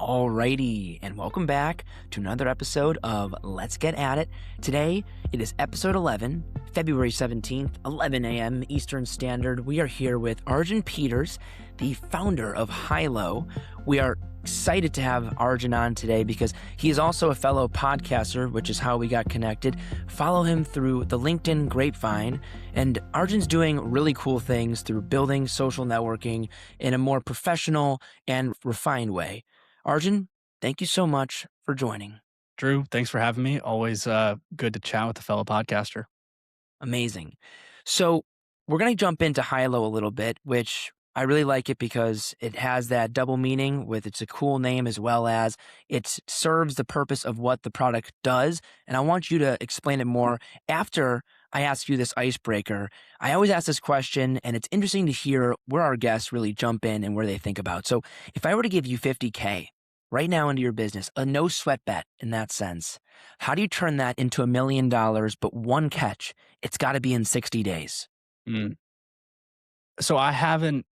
Alrighty, and welcome back to another episode of Let's Get At It. Today, it is episode 11, February 17th, 11 a.m. Eastern Standard. We are here with Arjan Peters, the founder of Hylo. We are excited to have Arjan on today because he is also a fellow podcaster, which is how we got connected. Follow him through the LinkedIn grapevine, and Arjan's doing really cool things through building social networking in a more professional and refined way. Arjan, thank you so much for joining. Drew, thanks for having me. Always good to chat with a fellow podcaster. Amazing. So we're going to jump into Hylo a little bit, which I really like it because it has that double meaning with it's a cool name as well as it serves the purpose of what the product does. And I want you to explain it more after I ask you this icebreaker. I always ask this question, and it's interesting to hear where our guests really jump in and where they think about. So if I were to give you 50K right now into your business, a no sweat bet in that sense, how do you turn that into $1 million? But one catch, it's got to be in 60 days. So I haven't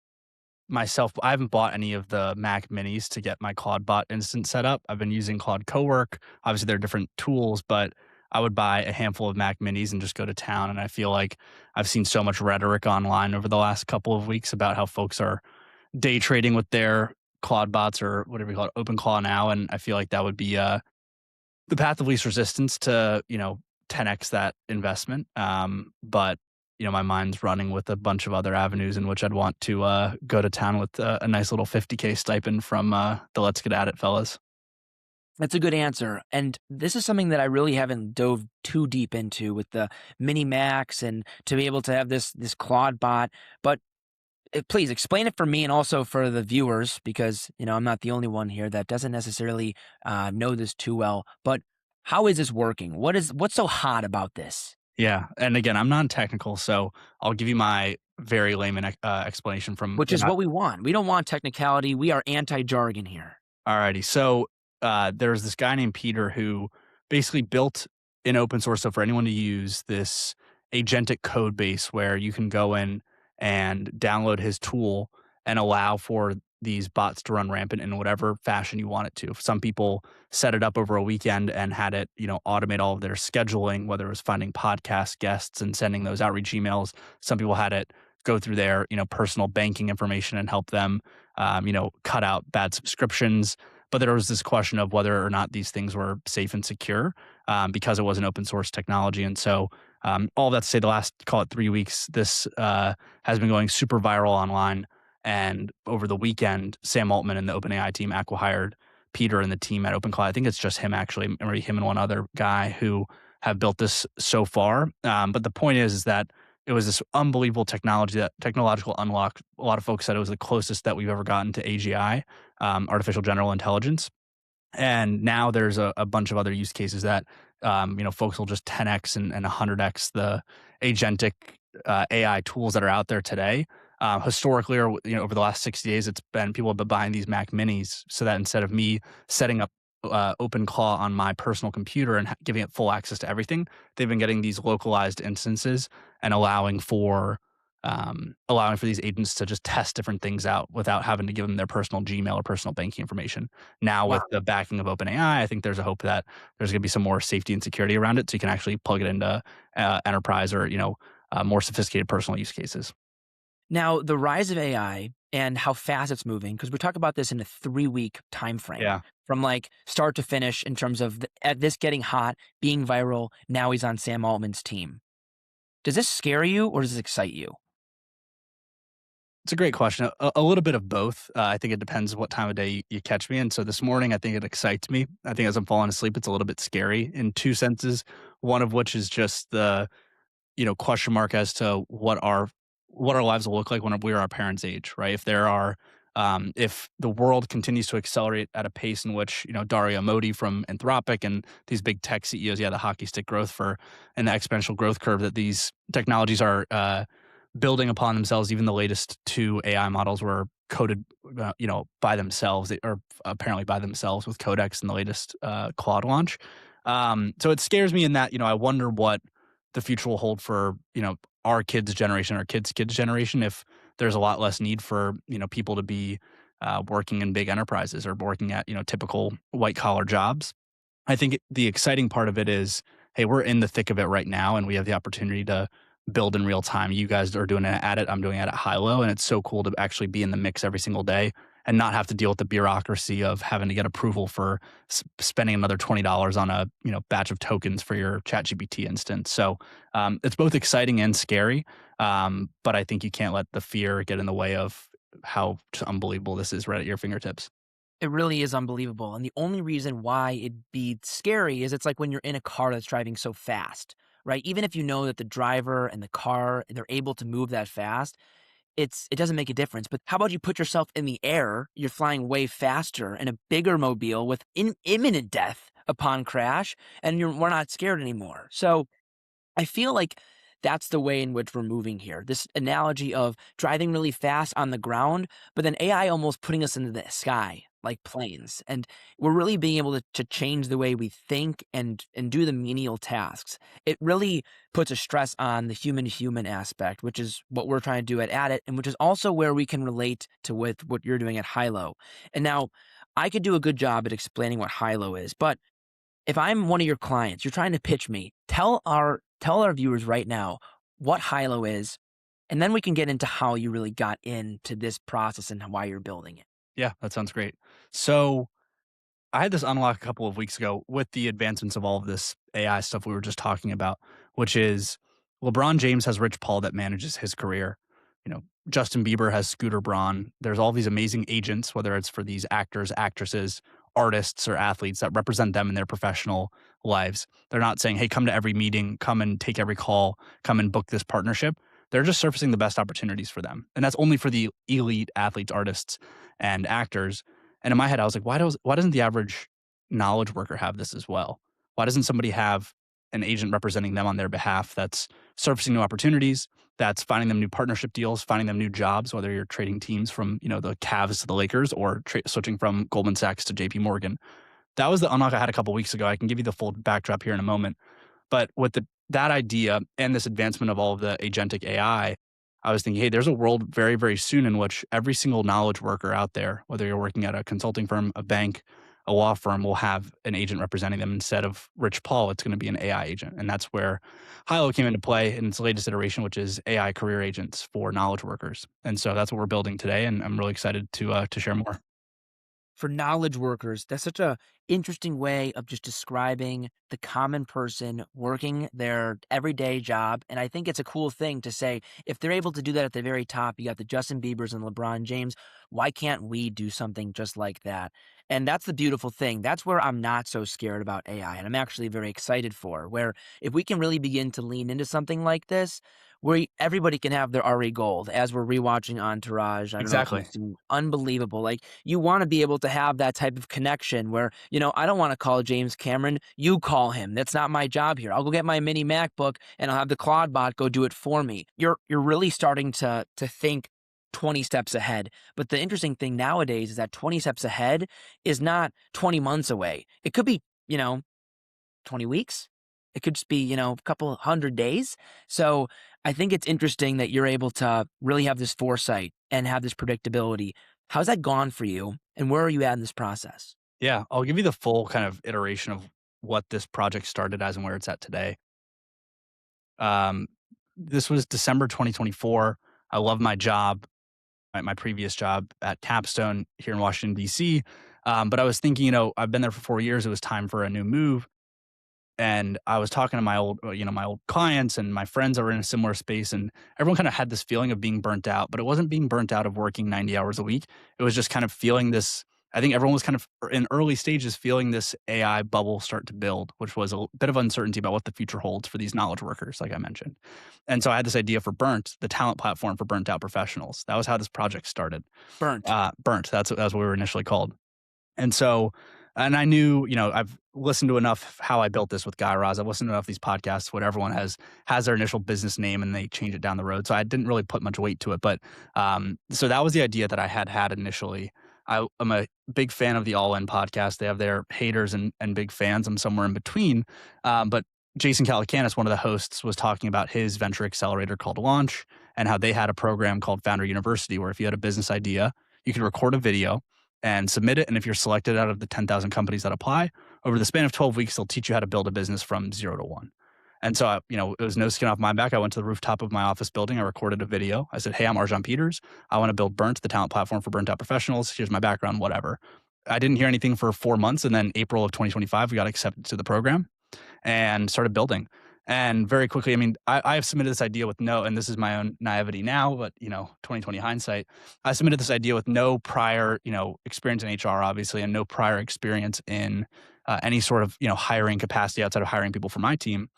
bought any of the Mac minis to get my Claude bot instance set up. I've been using Claude Cowork. Obviously, there are different tools, but I would buy a handful of Mac minis and just go to town. And I feel like I've seen so much rhetoric online over the last couple of weeks about how folks are day trading with their Claude bots or whatever you call it, OpenClaw now. And I feel like that would be the path of least resistance to, 10x that investment. But my mind's running with a bunch of other avenues in which I'd want to go to town with a nice little 50K stipend from the Let's Get At It fellas. That's a good answer. And this is something that I really haven't dove too deep into with the mini Macs and to be able to have this Claude bot. But please explain it for me and also for the viewers, because I'm not the only one here that doesn't necessarily know this too well. But how is this working? What's so hot about this? Yeah, and again, I'm non-technical, so I'll give you my very layman explanation from Which is what we want. We don't want technicality. We are anti-jargon here. Alrighty, so there's this guy named Peter who basically built in open source, so for anyone to use this agentic code base where you can go in and download his tool and allow for these bots to run rampant in whatever fashion you want it to. Some people set it up over a weekend and had it, automate all of their scheduling, whether it was finding podcast guests and sending those outreach emails. Some people had it go through their, personal banking information and help them, cut out bad subscriptions. But there was this question of whether or not these things were safe and secure because it was an open source technology. And so all that to say, the last, call it 3 weeks, this has been going super viral online. And over the weekend, Sam Altman and the OpenAI team acqui-hired Peter and the team at OpenClaw. I think it's just him, actually, maybe him and one other guy who have built this so far. But the point is that it was this unbelievable technological unlock. A lot of folks said it was the closest that we've ever gotten to AGI, artificial general intelligence. And now there's a bunch of other use cases that, folks will just 10x and 100x the agentic AI tools that are out there today. Historically, or over the last 60 days, it's been people have been buying these Mac Minis so that instead of me setting up OpenClaw on my personal computer and giving it full access to everything, they've been getting these localized instances and allowing for these agents to just test different things out without having to give them their personal Gmail or personal banking information. Now, with the backing of OpenAI, I think there's a hope that there's going to be some more safety and security around it, so you can actually plug it into enterprise or more sophisticated personal use cases. Now, the rise of AI and how fast it's moving, because we talk about this in a 3-week time frame, from like start to finish in terms of this getting hot, being viral. Now he's on Sam Altman's team. Does this scare you or does this excite you? It's a great question. A little bit of both. I think it depends what time of day you catch me. And so this morning, I think it excites me. I think as I'm falling asleep, it's a little bit scary in two senses. One of which is just the question mark as to what our lives will look like when we're our parents' age, right? If the world continues to accelerate at a pace in which, Dario Modi from Anthropic and these big tech CEOs, the hockey stick growth and the exponential growth curve that these technologies are building upon themselves. Even the latest two AI models were coded, by themselves. They are apparently by themselves with Codex in the latest Claude launch. So it scares me in that, I wonder what the future will hold for, our kids' generation, our kids' kids' generation, if there's a lot less need for, people to be working in big enterprises or working at typical white collar jobs. I think the exciting part of it is, hey, we're in the thick of it right now, and we have the opportunity to build in real time. You guys are doing it at it. I'm doing it at Hylo, and it's so cool to actually be in the mix every single day and not have to deal with the bureaucracy of having to get approval for spending another $20 on a batch of tokens for your ChatGPT instance. So it's both exciting and scary, but I think you can't let the fear get in the way of how unbelievable this is right at your fingertips. It really is unbelievable. And the only reason why it'd be scary is it's like when you're in a car that's driving so fast, right? Even if you know that the driver and the car, they're able to move that fast, it doesn't make a difference. But how about you put yourself in the air? You're flying way faster in a bigger mobile with imminent death upon crash, and we're not scared anymore. So I feel like that's the way in which we're moving here. This analogy of driving really fast on the ground, but then AI almost putting us into the sky like planes. And we're really being able to change the way we think and do the menial tasks. It really puts a stress on the human to human aspect, which is what we're trying to do at It, and which is also where we can relate to with what you're doing at Hylo. And now I could do a good job at explaining what Hylo is, but if I'm one of your clients, you're trying to pitch me, tell our viewers right now what Hylo is, and then we can get into how you really got into this process and why you're building it. Yeah, that sounds great. So I had this unlock a couple of weeks ago with the advancements of all of this AI stuff we were just talking about, which is LeBron James has Rich Paul that manages his career. Justin Bieber has Scooter Braun. There's all these amazing agents, whether it's for these actors, actresses, artists, or athletes that represent them in their professional lives. They're not saying, hey, come to every meeting, come and take every call, come and book this partnership. They're just surfacing the best opportunities for them. And that's only for the elite athletes, artists, and actors. And in my head, I was like, why doesn't the average knowledge worker have this as well? Why doesn't somebody have an agent representing them on their behalf that's surfacing new opportunities, that's finding them new partnership deals, finding them new jobs, whether you're trading teams from, the Cavs to the Lakers or switching from Goldman Sachs to JP Morgan. That was the unlock I had a couple weeks ago. I can give you the full backdrop here in a moment. But with that idea and this advancement of all of the agentic AI, I was thinking, hey, there's a world very, very soon in which every single knowledge worker out there, whether you're working at a consulting firm, a bank, a law firm, will have an agent representing them. Instead of Rich Paul, it's going to be an AI agent. And that's where Hylo came into play in its latest iteration, which is AI career agents for knowledge workers. And so that's what we're building today. And I'm really excited to share more. For knowledge workers, that's such a interesting way of just describing the common person working their everyday job. And I think it's a cool thing to say, if they're able to do that at the very top, you got the Justin Biebers and LeBron James, why can't we do something just like that? And that's the beautiful thing. That's where I'm not so scared about AI, and I'm actually very excited for, where if we can really begin to lean into something like this, where everybody can have their RE Gold as we're rewatching Entourage. I don't know if Exactly. you've seen, unbelievable. Like, you want to be able to have that type of connection where, I don't want to call James Cameron. You call him. That's not my job here. I'll go get my mini MacBook and I'll have the Claude bot go do it for me. You're really starting to think 20 steps ahead. But the interesting thing nowadays is that 20 steps ahead is not 20 months away. It could be, 20 weeks. It could just be, a couple 100 days. So I think it's interesting that you're able to really have this foresight and have this predictability. How's that gone for you? And where are you at in this process? Yeah, I'll give you the full kind of iteration of what this project started as and where it's at today. Um, this was December 2024. I love my job, my previous job at Capstone here in Washington, D.C. But I was thinking, I've been there for 4 years. It was time for a new move. And I was talking to my old clients and my friends that were in a similar space, and everyone kind of had this feeling of being burnt out, but it wasn't being burnt out of working 90 hours a week. It was just kind of feeling this. I think everyone was kind of in early stages feeling this AI bubble start to build, which was a bit of uncertainty about what the future holds for these knowledge workers, like I mentioned. And so I had this idea for Burnt, the talent platform for burnt out professionals. That was how this project started. Burnt. Burnt. That's what we were initially called. And so, and I knew, I've listened to enough how I built this with Guy Raz. I've listened to enough of these podcasts where everyone has their initial business name and they change it down the road. So I didn't really put much weight to it. But so that was the idea that I had initially. I'm a big fan of the All In podcast. They have their haters and big fans. I'm somewhere in between. But Jason Calacanis, one of the hosts, was talking about his venture accelerator called Launch and how they had a program called Founder University, where if you had a business idea, you can record a video and submit it. And if you're selected out of the 10,000 companies that apply, over the span of 12 weeks, they'll teach you how to build a business from 0 to 1. And so, it was no skin off my back. I went to the rooftop of my office building. I recorded a video. I said, "Hey, I'm Arjan Peters. I want to build Burnt, the talent platform for burnt out professionals. Here's my background, whatever." I didn't hear anything for 4 months. And then April of 2025, we got accepted to the program and started building. And very quickly, I have submitted this idea with no, and this is my own naivety now, but 2020 hindsight, I submitted this idea with no prior, experience in HR, obviously, and no prior experience in any sort of, hiring capacity outside of hiring people for my team.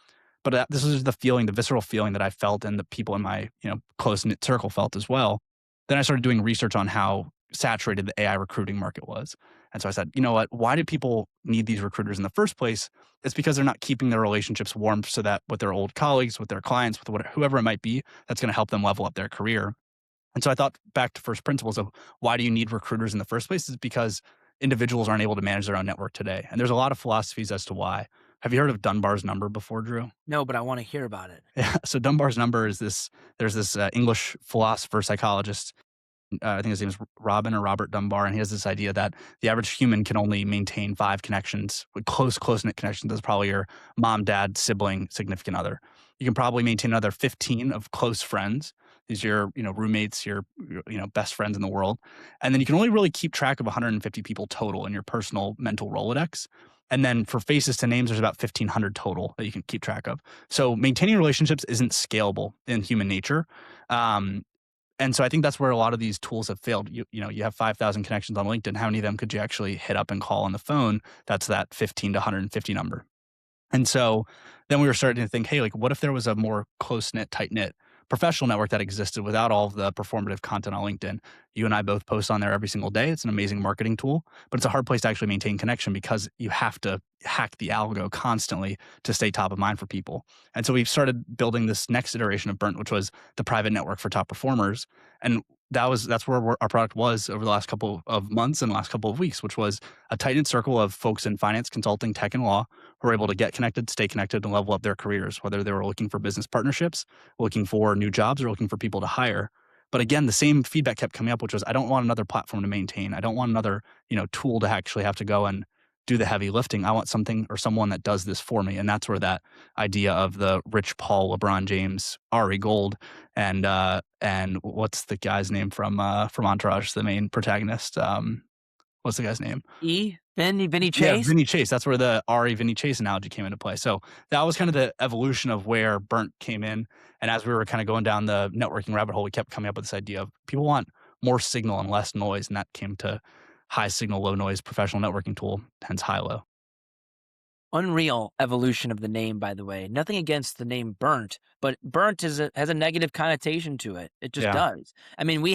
But this was the feeling, the visceral feeling that I felt, and the people in my, close knit circle felt as well. Then I started doing research on how saturated the AI recruiting market was. And so I said, you know what? Why do people need these recruiters in the first place? It's because they're not keeping their relationships warm, so that with their old colleagues, with their clients, with whoever it might be, that's going to help them level up their career. And so I thought back to first principles of why do you need recruiters in the first place? Is because individuals aren't able to manage their own network today. And there's a lot of philosophies as to why. Have you heard of Dunbar's number before, Drew? No, but I want to hear about it. Yeah. So Dunbar's number is there's this English philosopher, psychologist, I think his name is Robert Dunbar, and he has this idea that the average human can only maintain 5 connections, with close-knit connections. That's probably your mom, dad, sibling, significant other. You can probably maintain another 15 of close friends. These are your, roommates, your, best friends in the world. And then you can only really keep track of 150 people total in your personal mental Rolodex. And then for faces to names, there's about 1,500 total that you can keep track of. So maintaining relationships isn't scalable in human nature. And so I think that's where a lot of these tools have failed. You have 5,000 connections on LinkedIn. How many of them could you actually hit up and call on the phone? That's that 15 to 150 number. And so then we were starting to think, hey, like, what if there was a more close-knit, tight-knit professional network that existed without all of the performative content on LinkedIn? You and I both post on there every single day. It's an amazing marketing tool, but it's a hard place to actually maintain connection because you have to hack the algo constantly to stay top of mind for people. And so we've started building this next iteration of Burnt, which was the private network for top performers. And that's where our product was over the last couple of months and last couple of weeks, which was a tight-knit circle of folks in finance, consulting, tech, and law who were able to get connected, stay connected, and level up their careers, whether they were looking for business partnerships, looking for new jobs, or looking for people to hire. But again, the same feedback kept coming up, which was, I don't want another platform to maintain. I don't want another, tool to actually have to go and do the heavy lifting. I want something or someone that does this for me. And that's where that idea of the Rich Paul, LeBron James, Ari Gold, and what's the guy's name from Entourage, the main protagonist? What's the guy's name? Vinny Chase? Yeah, Vinny Chase. That's where the Ari Vinny Chase analogy came into play. So that was kind of the evolution of where Burnt came in. And as we were kind of going down the networking rabbit hole, we kept coming up with this idea of people want more signal and less noise. And that came to high signal, low noise professional networking tool, hence Hylo. Unreal evolution of the name, by the way. Nothing against the name Burnt, but Burnt has a negative connotation to it. It just does. I mean,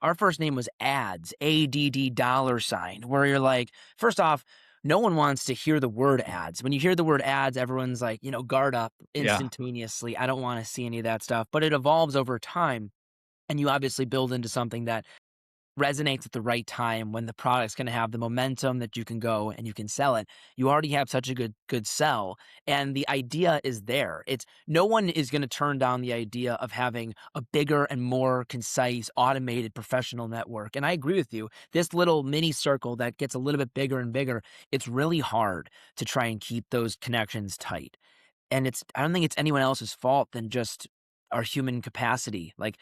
our first name was Ads, ADD $, where you're like, first off, no one wants to hear the word ads. When you hear the word ads, everyone's like, guard up instantaneously. I don't want to see any of that stuff. But it evolves over time, and you obviously build into something that resonates at the right time when the product's going to have the momentum that you can go and you can sell it. You already have such a good sell, and the idea is there. It's no one is going to turn down the idea of having a bigger and more concise, automated professional network. And I agree with you. This little mini circle that gets a little bit bigger and bigger, it's really hard to try and keep those connections tight. And I don't think it's anyone else's fault than just our human capacity. Like,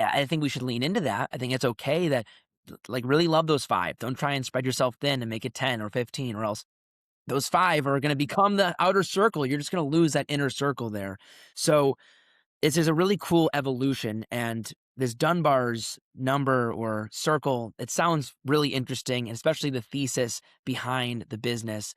I think we should lean into that. I think it's okay that, like, really love those 5. Don't try and spread yourself thin and make it 10 or 15, or else those 5 are going to become the outer circle. You're just going to lose that inner circle there. So this is a really cool evolution. And this Dunbar's number or circle, it sounds really interesting, and especially the thesis behind the business.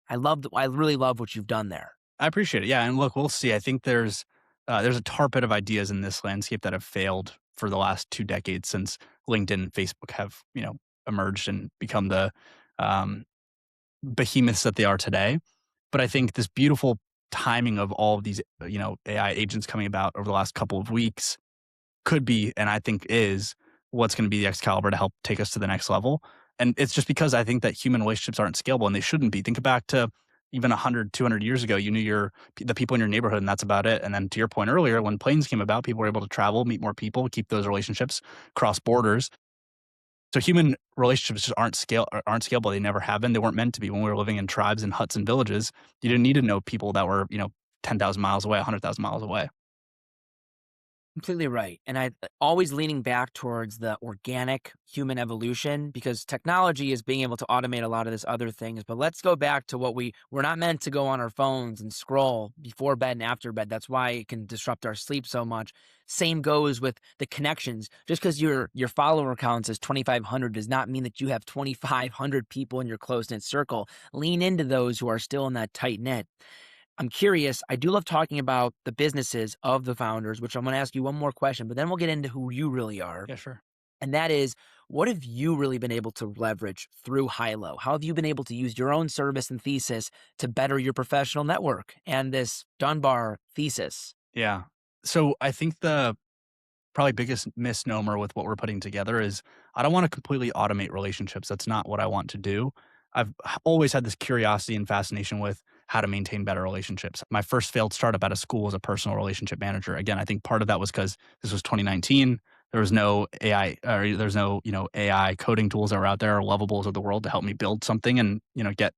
I really love what you've done there. I appreciate it. Yeah. And look, we'll see. I think there's a tar pit of ideas in this landscape that have failed for the last 2 decades since LinkedIn and Facebook have, emerged and become the behemoths that they are today. But I think this beautiful timing of all of these, AI agents coming about over the last couple of weeks could be, and I think is, what's going to be the Excalibur to help take us to the next level. And it's just because I think that human relationships aren't scalable, and they shouldn't be. Think back to even 100, 200 years ago, you knew the people in your neighborhood, and that's about it. And then to your point earlier, when planes came about, people were able to travel, meet more people, keep those relationships, cross borders. So human relationships just aren't scalable. They never have been. They weren't meant to be. When we were living in tribes and huts and villages, you didn't need to know people that were 10,000 miles away, 100,000 miles away. Completely right. And I always leaning back towards the organic human evolution because technology is being able to automate a lot of this other things. But let's go back to what we're not meant to go on our phones and scroll before bed and after bed. That's why it can disrupt our sleep so much. Same goes with the connections. Just because your follower count is 2,500 does not mean that you have 2,500 people in your close knit circle. Lean into those who are still in that tight knit. I'm curious. I do love talking about the businesses of the founders, which I'm going to ask you one more question, but then we'll get into who you really are. Yeah, sure. And that is, what have you really been able to leverage through Hylo? How have you been able to use your own service and thesis to better your professional network and this Dunbar thesis? Yeah. So I think the probably biggest misnomer with what we're putting together is I don't want to completely automate relationships. That's not what I want to do. Always had this curiosity and fascination with how to maintain better relationships. My first failed startup at a school was a personal relationship manager. Again, I think part of that was because this was 2019. There was no AI or there's no, AI coding tools that were out there or lovables of the world to help me build something and, get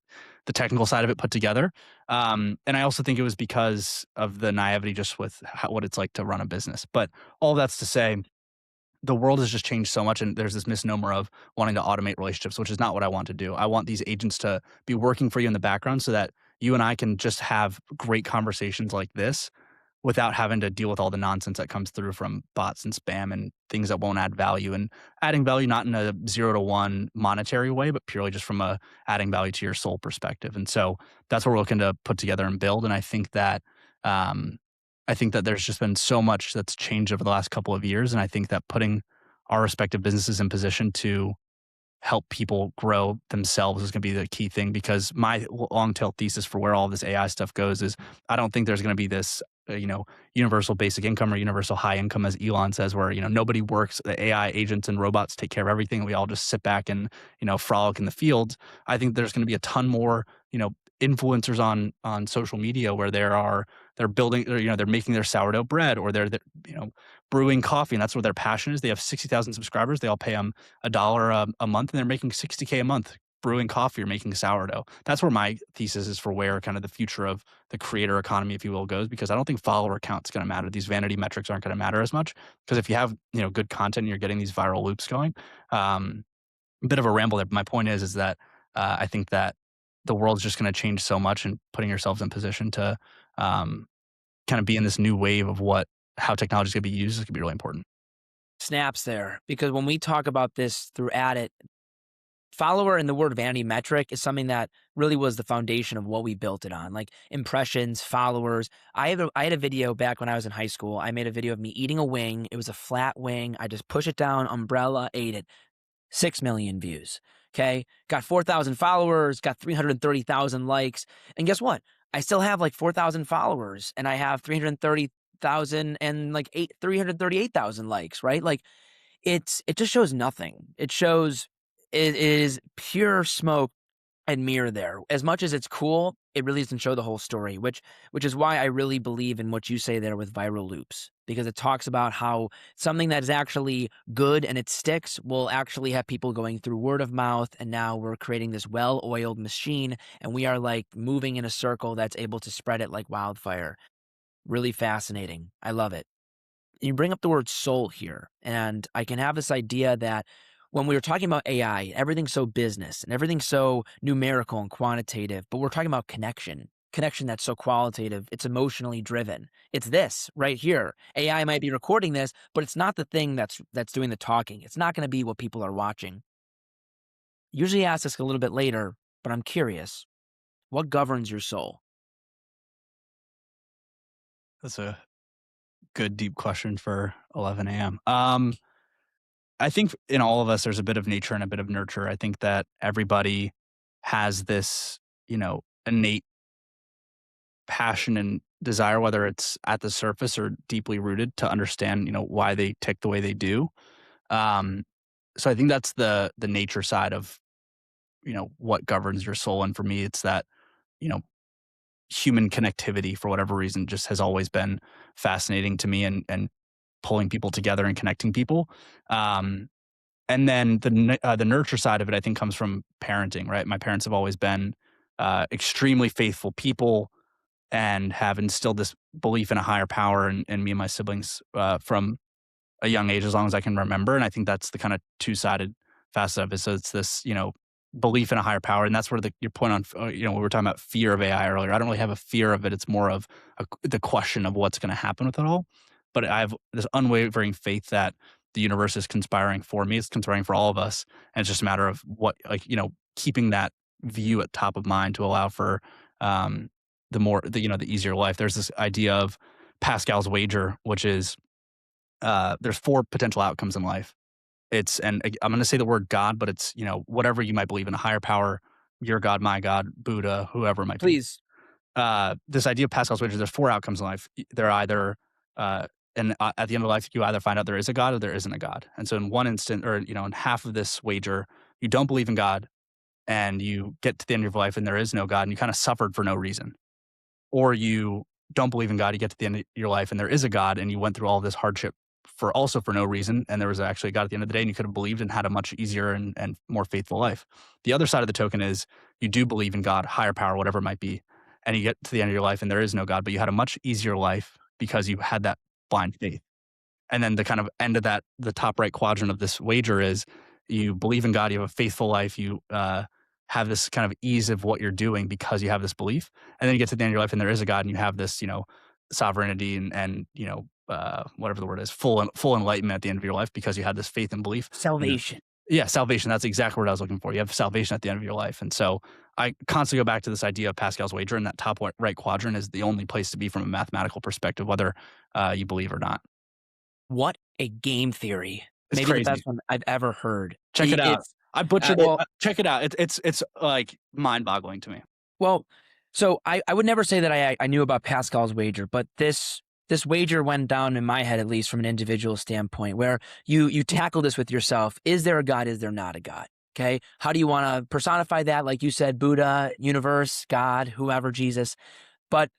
the technical side of it put together. And I also think it was because of the naivety just with what it's like to run a business. But all that's to say, the world has just changed so much, and there's this misnomer of wanting to automate relationships, which is not what I want to do. I want these agents to be working for you in the background so that you and I can just have great conversations like this without having to deal with all the nonsense that comes through from bots and spam and things that won't add value, and adding value not in a 0 to 1 monetary way, but purely just from a adding value to your soul perspective. And so that's what we're looking to put together and build. And um, I think that there's just been so much that's changed over the last couple of years. And I think that putting our respective businesses in position to help people grow themselves is going to be the key thing, because my long tail thesis for where all this AI stuff goes is I don't think there's going to be this, universal basic income or universal high income, as Elon says, where, nobody works, the AI agents and robots take care of everything. We all just sit back and, frolic in the fields. I think there's going to be a ton more, influencers on social media where they're building, or, they're making their sourdough bread, or they're brewing coffee, and that's what their passion is. They have 60,000 subscribers. They all pay them $1 a month, and they're making 60K a month brewing coffee or making sourdough. That's where my thesis is for where kind of the future of the creator economy, if you will, goes, because I don't think follower count's going to matter. These vanity metrics aren't going to matter as much, because if you have, good content and you're getting these viral loops going, a bit of a ramble there. But my point is that I think that the world's just going to change so much, and putting yourselves in position to kind of be in this new wave of how technology is going to be used is going to be really important. Snaps there, because when we talk about this through Addit, follower and the word vanity metric is something that really was the foundation of what we built it on, like impressions, followers. I had a video back when I was in high school. I made a video of me eating a wing. It was a flat wing. I just push it down, umbrella, ate it. 6 million views. Okay. Got 4,000 followers, got 330,000 likes. And guess what? I still have like 4,000 followers, and I have 330,000 and like 338,000 likes, right? Like it just shows nothing. It shows it is pure smoke and mirror there. As much as it's cool, it really doesn't show the whole story, which is why I really believe in what you say there with viral loops, because it talks about how something that is actually good and it sticks will actually have people going through word of mouth, and now we're creating this well-oiled machine, and we are like moving in a circle that's able to spread it like wildfire. Really fascinating. I love it. You bring up the word soul here, and I can have this idea that when we were talking about AI, everything's so business and everything's so numerical and quantitative, but we're talking about connection that's so qualitative. It's emotionally driven. It's this right here. AI might be recording this, but it's not the thing that's doing the talking. It's not going to be what people are watching. Usually ask this a little bit later, but I'm curious. What governs your soul? That's a good deep question for 11 a.m. I think in all of us, there's a bit of nature and a bit of nurture. I think that everybody has this, innate passion and desire, whether it's at the surface or deeply rooted, to understand, why they tick the way they do. Um, so I think that's the nature side of, what governs your soul. And for me, it's that, you know, human connectivity, for whatever reason, just has always been fascinating to me, and pulling people together and connecting people. Um, And then the nurture side of it, I think, comes from parenting, right? My parents have always been extremely faithful people and have instilled this belief in a higher power in me and my siblings from a young age, as long as I can remember. And I think that's the kind of two-sided facet of it. So it's this, belief in a higher power. And that's where your point on, we were talking about fear of AI earlier. I don't really have a fear of it. It's more of the question of what's going to happen with it all. But I have this unwavering faith that the universe is conspiring for me. It's conspiring for all of us. And it's just a matter of keeping that view at top of mind to allow for the easier life. There's this idea of Pascal's wager, which is there's four potential outcomes in life. I'm going to say the word God, but it's, whatever you might believe in, a higher power, your God, my God, Buddha, whoever it might be. Please. This idea of Pascal's wager, there's four outcomes in life. They're either, at the end of life, you either find out there is a God or there isn't a God. And so in one instant, or, in half of this wager, you don't believe in God and you get to the end of your life and there is no God and you kind of suffered for no reason. Or you don't believe in God, you get to the end of your life and there is a God and you went through all of this hardship for no reason, and there was actually a God at the end of the day and you could have believed and had a much easier and more faithful life. The other side of the token is you do believe in God, higher power, whatever it might be, and you get to the end of your life and there is no God, but you had a much easier life because you had that blind faith. And then the kind of end of that, the top right quadrant of this wager is you believe in God, you have a faithful life, you have this kind of ease of what you're doing because you have this belief. And then you get to the end of your life and there is a God and you have this, sovereignty and whatever the word is, full enlightenment at the end of your life because you had this faith and belief. Salvation. Yeah, salvation. That's exactly what I was looking for. You have salvation at the end of your life. And so I constantly go back to this idea of Pascal's wager, and that top right quadrant is the only place to be from a mathematical perspective, whether you believe or not. What a game theory. It's Maybe crazy. the best one I've ever heard. Check it out. I butchered well, it. Check it out. It's like mind-boggling to me. Well, so I would never say that I knew about Pascal's wager, but this wager went down in my head, at least from an individual standpoint, where you tackle this with yourself. Is there a God? Is there not a God? Okay. How do you want to personify that? Like you said, Buddha, universe, God, whoever, Jesus. But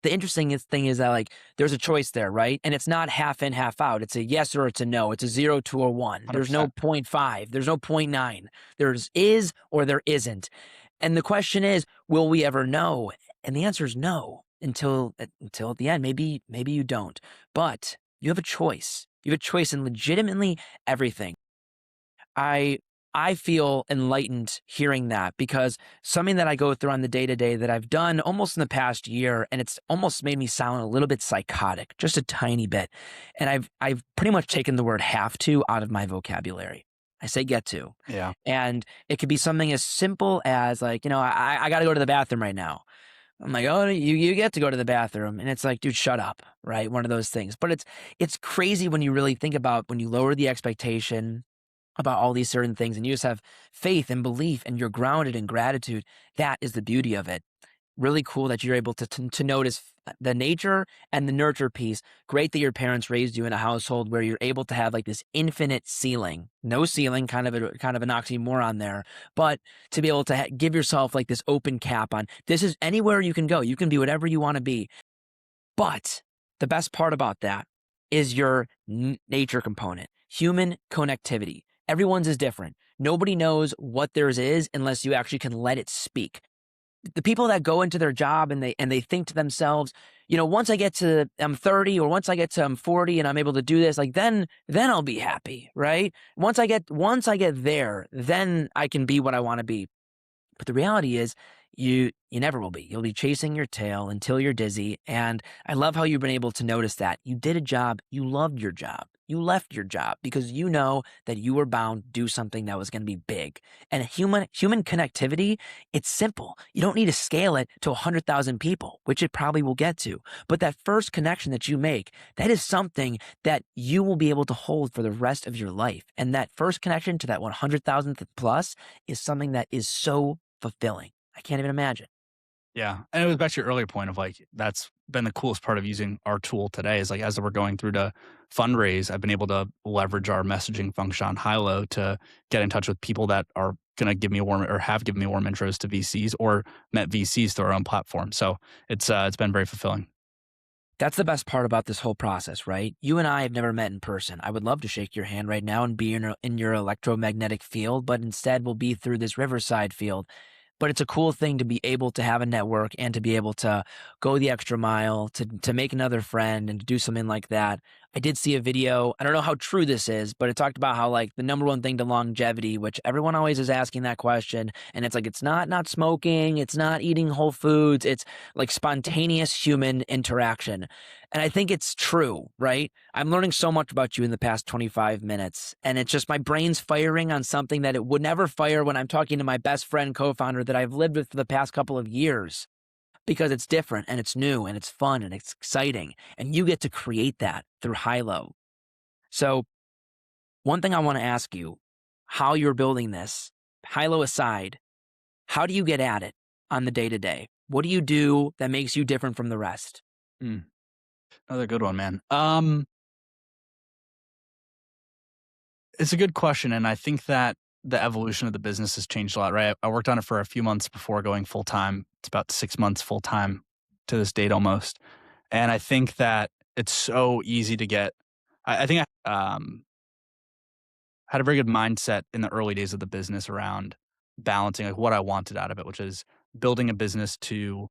the interesting thing is that, like, there's a choice there, right? And it's not half in, half out. It's a yes or it's a no. It's a 0 to a 1. There's no 0.5. There's no 0.9. There's is or there isn't. And the question is, will we ever know? And the answer is no until at the end. Maybe you don't. But you have a choice. You have a choice in legitimately everything. I feel enlightened hearing that, because something that I go through on the day-to-day that I've done almost in the past year, and it's almost made me sound a little bit psychotic, just a tiny bit. And I've pretty much taken the word have to out of my vocabulary. I say get to. Yeah. And it could be something as simple as, like, I got to go to the bathroom right now. I'm like, oh, you get to go to the bathroom. And it's like, dude, shut up, right? One of those things. But it's crazy when you really think about, when you lower the expectation about all these certain things and you just have faith and belief and you're grounded in gratitude. That is the beauty of it. Really cool that you're able to notice the nature and the nurture piece. Great that your parents raised you in a household where you're able to have like this infinite ceiling, no ceiling, kind of an oxymoron there, but to be able to give yourself like this open cap on, this is anywhere you can go. You can be whatever you want to be. But the best part about that is your nature component, human connectivity. Everyone's is different. Nobody knows what theirs is unless you actually can let it speak. The people that go into their job and they think to themselves, once I get to I'm 30 or once I get to I'm 40 and I'm able to do this, like then I'll be happy, right? Once I get there, then I can be what I want to be. But the reality is you never will be. You'll be chasing your tail until you're dizzy. And I love how you've been able to notice that. You did a job. You loved your job. You left your job because you know that you were bound to do something that was going to be big. And human connectivity, it's simple. You don't need to scale it to 100,000 people, which it probably will get to. But that first connection that you make, that is something that you will be able to hold for the rest of your life. And that first connection to that 100,000th plus is something that is so fulfilling. I can't even imagine. Yeah. And it was back to your earlier point of like, that's been the coolest part of using our tool today is like, as we're going through to fundraise, I've been able to leverage our messaging function on Hylo to get in touch with people that are going to give me have given me warm intros to VCs or met VCs through our own platform. So it's been very fulfilling. That's the best part about this whole process, right? You and I have never met in person. I would love to shake your hand right now and be in your electromagnetic field, but instead we'll be through this riverside field. But it's a cool thing to be able to have a network and to be able to go the extra mile to make another friend and to do something like that. I did see a video. I don't know how true this is, but it talked about how like the number one thing to longevity, which everyone always is asking that question, and it's like it's not smoking, it's not eating whole foods, it's like spontaneous human interaction. And I think it's true, right? I'm learning so much about you in the past 25 minutes, and it's just my brain's firing on something that it would never fire when I'm talking to my best friend co-founder that I've lived with for the past couple of years, because it's different and it's new and it's fun and it's exciting, and you get to create that through Hylo. So one thing I want to ask you, how you're building this, Hylo aside, how do you get at it on the day-to-day? What do you do that makes you different from the rest? Mm, Another good one, man. It's a good question, and I think that the evolution of the business has changed a lot, right? I worked on it for a few months before going full time. It's about 6 months full time to this date almost, and I think that it's so easy to get. I think I had a very good mindset in the early days of the business around balancing like what I wanted out of it, which is building a business to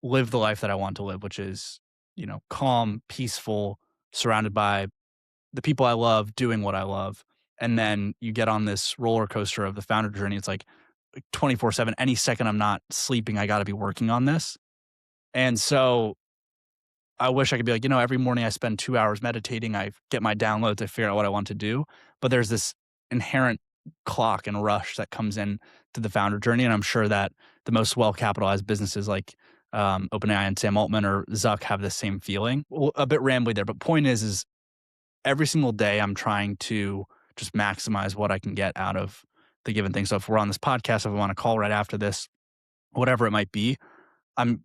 live the life that I want to live, which is calm, peaceful, surrounded by the people I love, doing what I love. And then you get on this roller coaster of the founder journey. It's like 24/7. Any second I'm not sleeping, I got to be working on this. And so I wish I could be like, every morning I spend 2 hours meditating. I get my downloads. I figure out what I want to do. But there's this inherent clock and rush that comes in to the founder journey. And I'm sure that the most well capitalized businesses like OpenAI and Sam Altman or Zuck have the same feeling. Well, a bit rambly there, but point is every single day I'm trying to just maximize what I can get out of the given thing. So if we're on this podcast, if I want to call right after this, whatever it might be, I'm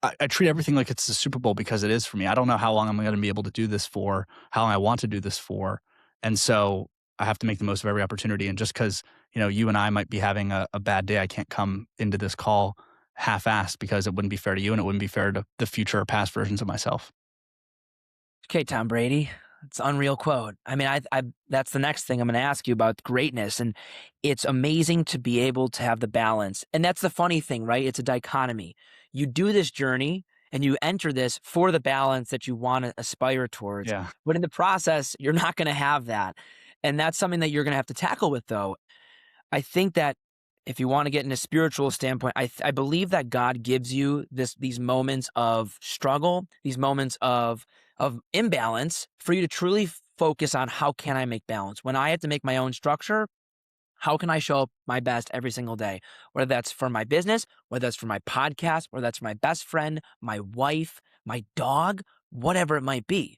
I treat everything like it's the Super Bowl because it is for me. I don't know how long I'm going to be able to do this for, how long I want to do this for. And so I have to make the most of every opportunity. And just because, you and I might be having a bad day, I can't come into this call half-assed because it wouldn't be fair to you and it wouldn't be fair to the future or past versions of myself. Okay, Tom Brady. It's an unreal quote. I mean, I that's the next thing I'm going to ask you about greatness. And it's amazing to be able to have the balance. And that's the funny thing, right? It's a dichotomy. You do this journey and you enter this for the balance that you want to aspire towards. Yeah. But in the process, you're not going to have that. And that's something that you're going to have to tackle with, though. I think that if you want to get in a spiritual standpoint, I believe that God gives you these moments of struggle, these moments of imbalance for you to truly focus on how can I make balance. When I have to make my own structure, how can I show up my best every single day? Whether that's for my business, whether that's for my podcast, whether that's for my best friend, my wife, my dog, whatever it might be.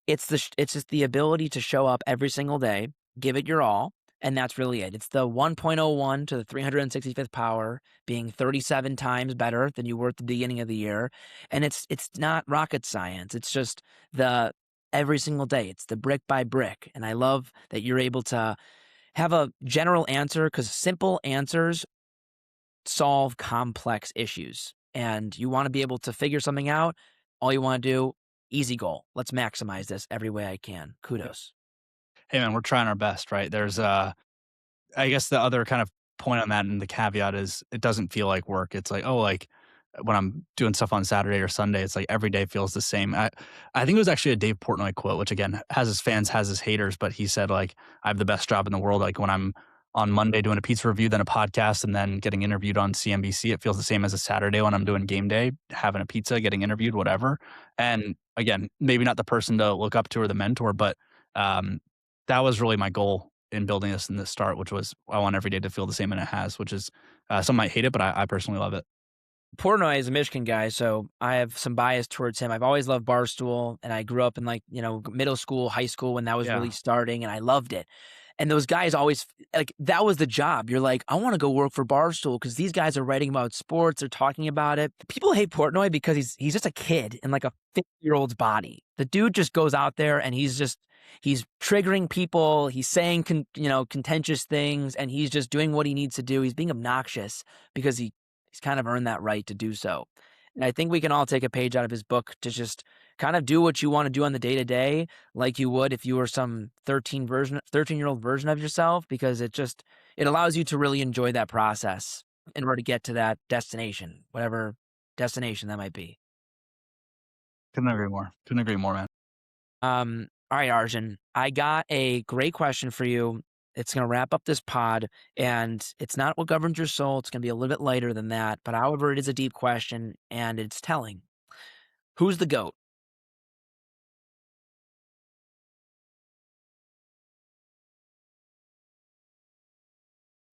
It's just the ability to show up every single day, give it your all, and that's really it. It's the 1.01 to the 365th power, being 37 times better than you were at the beginning of the year. And it's not rocket science. It's just the every single day. It's the brick by brick. And I love that you're able to have a general answer, because simple answers solve complex issues. And you want to be able to figure something out. All you want to do, easy goal. Let's maximize this every way I can. Kudos. Hey man, we're trying our best, right? There's I guess the other kind of point on that and the caveat is it doesn't feel like work. It's like, oh, like when I'm doing stuff on Saturday or Sunday, it's like every day feels the same. I think it was actually a Dave Portnoy quote, which again has his fans, has his haters, but he said like, I have the best job in the world. Like when I'm on Monday doing a pizza review, then a podcast, and then getting interviewed on CNBC, it feels the same as a Saturday when I'm doing game day, having a pizza, getting interviewed, whatever. And again, maybe not the person to look up to or the mentor, but that was really my goal in building this in the start, which was I want every day to feel the same, and it has, which is some might hate it, but I personally love it. Portnoy is a Michigan guy, so I have some bias towards him. I've always loved Barstool, and I grew up in middle school, high school when that was really starting, and I loved it. And those guys always, like, that was the job. You're like, I want to go work for Barstool because these guys are writing about sports. They're talking about it. People hate Portnoy because he's just a kid in like a 50-year-old's body. The dude just goes out there and he's triggering people. He's saying, contentious things, and he's just doing what he needs to do. He's being obnoxious because he's kind of earned that right to do so. And I think we can all take a page out of his book to just kind of do what you want to do on the day to day, like you would if you were some 13-year-old version of yourself, because it allows you to really enjoy that process in order to get to that destination, whatever destination that might be. Couldn't agree more. Couldn't agree more, man. All right, Arjun, I got a great question for you. It's going to wrap up this pod, and it's not what governs your soul. It's going to be a little bit lighter than that, but however, it is a deep question, and it's telling. Who's the GOAT?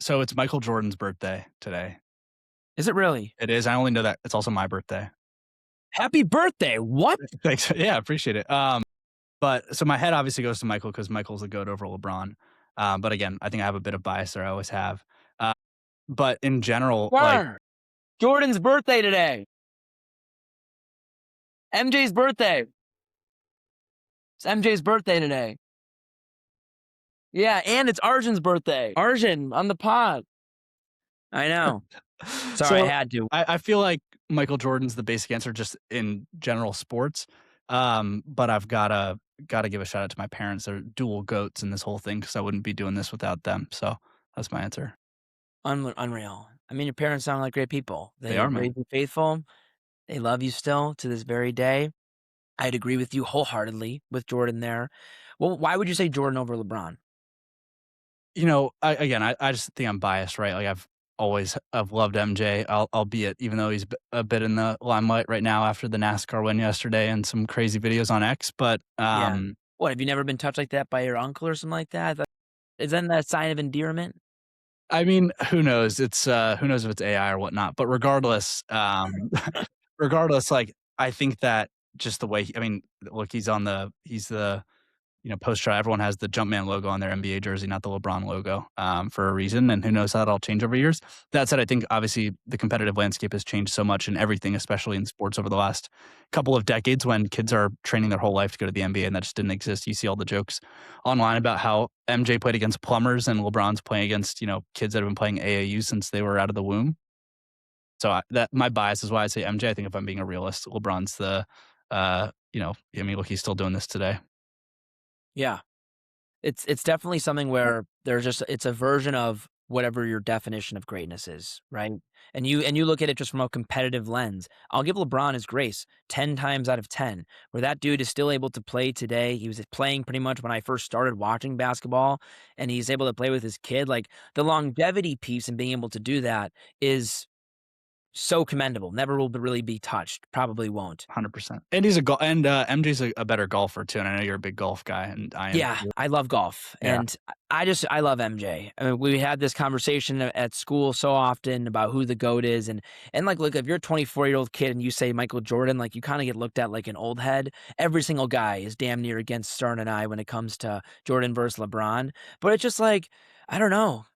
So it's Michael Jordan's birthday today. Is it really? It is. I only know that it's also my birthday. Happy birthday! What? Thanks. Yeah, appreciate it. But so my head obviously goes to Michael because Michael's the GOAT over LeBron. But again, I think I have a bit of bias there. I always have. Uh, but in general, like, Sure. Jordan's birthday today. MJ's birthday. It's MJ's birthday today. Yeah, and it's Arjun's birthday. Arjun on the pod. I know. Sorry, I so had to. I feel like Michael Jordan's the basic answer just in general sports. But I've gotta give a shout out to my parents. They're dual GOATs in this whole thing because I wouldn't be doing this without them. So that's my answer. Unreal. I mean, your parents sound like great people. They They are, man. raised you faithful. They love you still to this very day. I'd agree with you wholeheartedly with Jordan there. Well, why would you say Jordan over LeBron? I just think I'm biased, right? Like I've loved MJ, albeit even though he's a bit in the limelight right now after the NASCAR win yesterday and some crazy videos on X. But Yeah. What, have you never been touched like that by your uncle or something like that? Isn't that a sign of endearment? I mean, who knows? It's who knows if it's AI or whatnot. But regardless, regardless, like I think that just the way I mean, look, he's the poster. Everyone has the Jumpman logo on their NBA jersey, not the LeBron logo, for a reason. And who knows how that'll change over years. That said, I think obviously the competitive landscape has changed so much in everything, especially in sports over the last couple of decades when kids are training their whole life to go to the NBA, and that just didn't exist. You see all the jokes online about how MJ played against plumbers and LeBron's playing against, kids that have been playing AAU since they were out of the womb. So that my bias is why I say MJ. I think if I'm being a realist, LeBron's I mean, look, he's still doing this today. Yeah. It's definitely something where it's a version of whatever your definition of greatness is, right? And you look at it just from a competitive lens. I'll give LeBron his grace 10 times out of 10, where that dude is still able to play today. He was playing pretty much when I first started watching basketball, and he's able to play with his kid. Like, the longevity piece and being able to do that is so commendable. Never will really be touched. Probably won't. 100%. And MJ's a better golfer too, and I know you're a big golf guy, and I am Yeah, too. I love golf, Yeah. and I love MJ. I mean, we had this conversation at school so often about who the GOAT is, and like, look, if you're a 24-year-old kid and you say Michael Jordan, like, you kind of get looked at like an old head. Every single guy is damn near against Stern and I when it comes to Jordan versus LeBron. But it's just like, I don't know.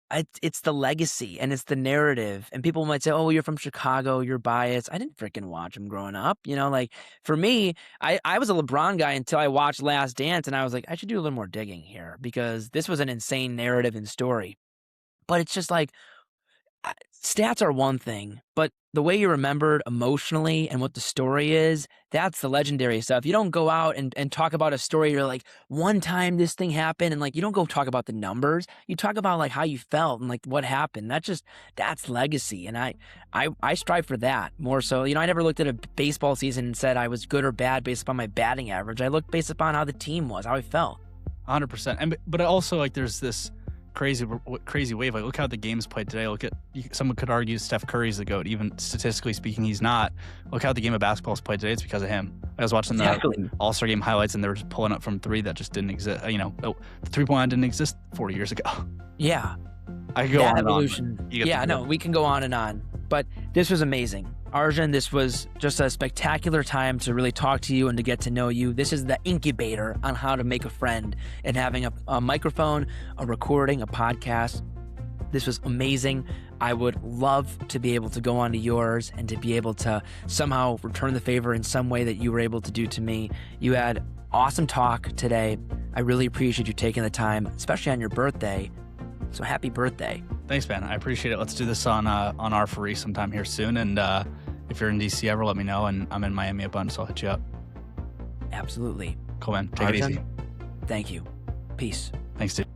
It's the legacy and it's the narrative. And people might say, "Oh, you're from Chicago, you're biased." I didn't freaking watch him growing up. Like, for me, I was a LeBron guy until I watched Last Dance, and I was like, I should do a little more digging here because this was an insane narrative and story. But it's just like, stats are one thing, but the way you're remembered emotionally and what the story is, that's the legendary stuff. You don't go out and talk about a story. You're like, one time this thing happened, and like, you don't go talk about the numbers. You talk about like how you felt and like what happened. That's legacy. And I strive for that more so. I never looked at a baseball season and said I was good or bad based upon my batting average. I looked based upon how the team was, how I felt. 100%. But also, like, there's this crazy wave. Like, look how the game's played today. Someone could argue Steph Curry's the GOAT. Even statistically speaking, he's not. Look how the game of basketball is played today. It's because of him. I was watching the All-Star game highlights, and they were just pulling up from three that just didn't exist. The three-point line didn't exist 40 years ago. Yeah. I could go that on evolution. Yeah, no, we can go on and on. But this was amazing. Arjan, this was just a spectacular time to really talk to you and to get to know you. This is the incubator on how to make a friend and having a microphone, a recording, a podcast. This was amazing. I would love to be able to go on to yours and to be able to somehow return the favor in some way that you were able to do to me. You had awesome talk today. I really appreciate you taking the time, especially on your birthday. So happy birthday. Thanks, man. I appreciate it. Let's do this on our free sometime here soon. And if you're in DC ever, let me know. And I'm in Miami a bunch, so I'll hit you up. Absolutely. Cool, man. Take it easy. Thank you. Peace. Thanks, dude.